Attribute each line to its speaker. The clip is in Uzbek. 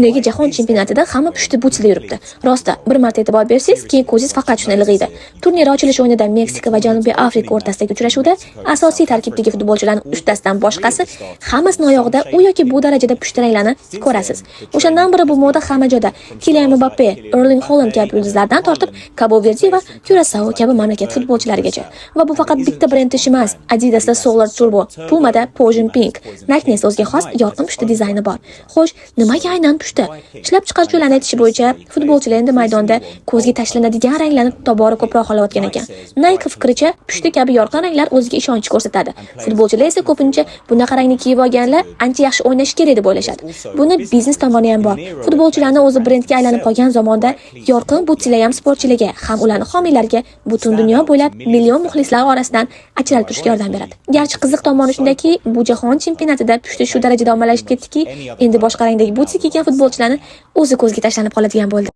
Speaker 1: Nega jahon chempionatida hamma pushti butsida yuribdi. Rosta, bir marta e'tibor bersangiz, keyin ko'zingiz faqat shuni ilg'iydi. Turnir ochilish o'yinida Meksika va Janubiy Afrika o'rtasidagi uchrashuvda asosiy tarkibdagi futbolchilarning 3tasidan boshqasi hammasini oyog'ida u yoki bu darajada pushti ranglarni ko'rasiz. O'shandan biri bu moda hamma joyda. Kylian Mbappe, Erling Haaland kabi yulduzlardan tortib Cabo Verde va Curaçao kabi mamlakat futbolchilarigacha. Va bu faqat bitta brend ish emas. Adidasda Solar Turbo, Pumada Potion Pink, Nike'ning o'ziga xos yorqin pushti dizayni bor. Xo'sh, nimaga aynan pushti? Ishlab chiqaruvchilarning aytishi bo'yicha, futbolchilar endi maydonda ko'zga tashlanadigan ranglarni tobora ko'proq xohlayotgan ekan. Nike fikricha, pushti kabi yorqin ranglar o'ziga ishonch ko'rsatadi. Futbolchilar esa ko'pincha bunaqa rangni kiyib olganlar ancha yaxshi o'ynash kerak deb o'ylashadi. Buni biznes tomoni ham bor. Futbolchilarning o'zi brendga aylanib qolgan zamonda yorqin butsillar ham sportchilarga, ham ularning homiylarga butun dunyo bo'ylab million muxlislar orasidan ajralib turishga yordam beradi. Garchi qiziq tomoni shundaki, bu jahon chempionatida pushti shu darajada ommalashib ketdiki, endi boshqa rangdagi butsi kiygan futbolchilarni o'zi ko'zga tashlanib qoladigan bo'ldi.